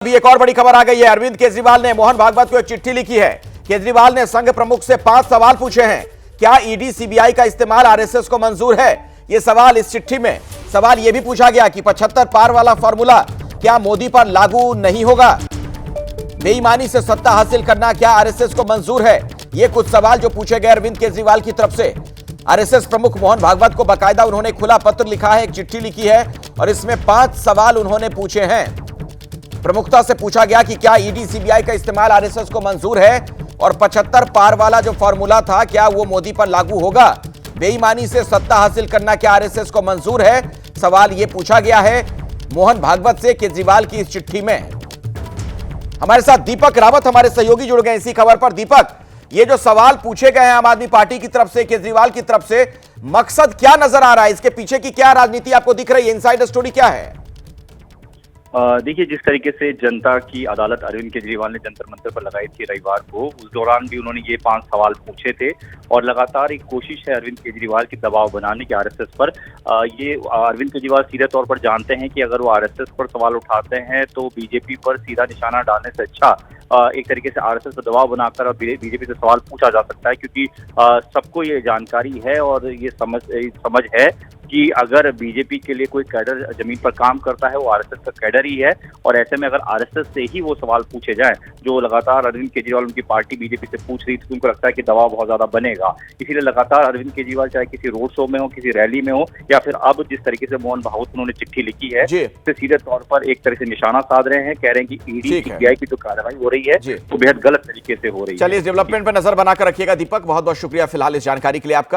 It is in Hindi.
अभी एक और बड़ी खबर आ गई है। अरविंद केजरीवाल ने मोहन भागवत को एक चिट्ठी लिखी है। केजरीवाल ने संघ प्रमुख से 5 सवाल पूछे हैं। क्या ईडी सीबीआई का इस्तेमाल आरएसएस को मंजूर है? यह सवाल इस चिट्ठी में सवाल यह भी पूछा गया कि 75 पार वाला फॉर्मूला क्या मोदी पर लागू नहीं होगा? बेईमानी से सत्ता हासिल करना क्या आरएसएस को मंजूर है? ये कुछ सवाल जो पूछे गए अरविंद केजरीवाल की तरफ से। आरएसएस प्रमुख मोहन भागवत को बाकायदा उन्होंने खुला पत्र लिखा है, एक चिट्ठी लिखी है और इसमें 5 सवाल उन्होंने पूछे हैं। प्रमुखता से पूछा गया कि क्या ईडी सीबीआई का इस्तेमाल आरएसएस को मंजूर है और 75 पार वाला जो फॉर्मूला था क्या वो मोदी पर लागू होगा? बेईमानी से सत्ता हासिल करना क्या आरएसएस को मंजूर है? सवाल ये पूछा गया है मोहन भागवत से केजरीवाल की इस चिट्ठी में। हमारे साथ दीपक रावत हमारे सहयोगी जुड़ गए इसी खबर पर। दीपक, ये जो सवाल पूछे गए हैं आम आदमी पार्टी की तरफ से, केजरीवाल की तरफ से, मकसद क्या नजर आ रहा है? इसके पीछे की क्या राजनीति आपको दिख रही है? इनसाइड स्टोरी क्या है? देखिए, जिस तरीके से जनता की अदालत अरविंद केजरीवाल ने जंतर मंतर पर लगाई थी रविवार को, उस दौरान भी उन्होंने ये 5 सवाल पूछे थे और लगातार एक कोशिश है अरविंद केजरीवाल की दबाव बनाने की आरएसएस पर। ये अरविंद केजरीवाल सीधे तौर पर जानते हैं कि अगर वो आरएसएस पर सवाल उठाते हैं तो बीजेपी पर सीधा निशाना डालने से अच्छा एक तरीके से आरएसएस पर दबाव बनाकर और बीजेपी से सवाल पूछा जा सकता है, क्योंकि सबको ये जानकारी है और ये समझ है कि अगर बीजेपी के लिए कोई कैडर जमीन पर काम करता है वो आरएसएस का कैडर ही है। और ऐसे में अगर आरएसएस से ही वो सवाल पूछे जाएं जो लगातार अरविंद केजरीवाल उनकी पार्टी बीजेपी से पूछ रही थी, तो उनको लगता है कि दबाव बहुत ज्यादा बनेगा। इसीलिए लगातार अरविंद केजरीवाल चाहे किसी रोड शो में हो, किसी रैली में हो, या फिर अब जिस तरीके से मोहन भागवत उन्होंने चिट्ठी लिखी है, उससे सीधे तौर पर एक तरह से निशाना साध रहे हैं। कह रहे हैं कि ईडी सीबीआई की जो कार्रवाई हो रही है वो बेहद गलत तरीके से हो रही है। चलिए, इस डेवलपमेंट पर नजर बनाकर रखिएगा दीपक। बहुत बहुत शुक्रिया फिलहाल इस जानकारी के लिए आपका।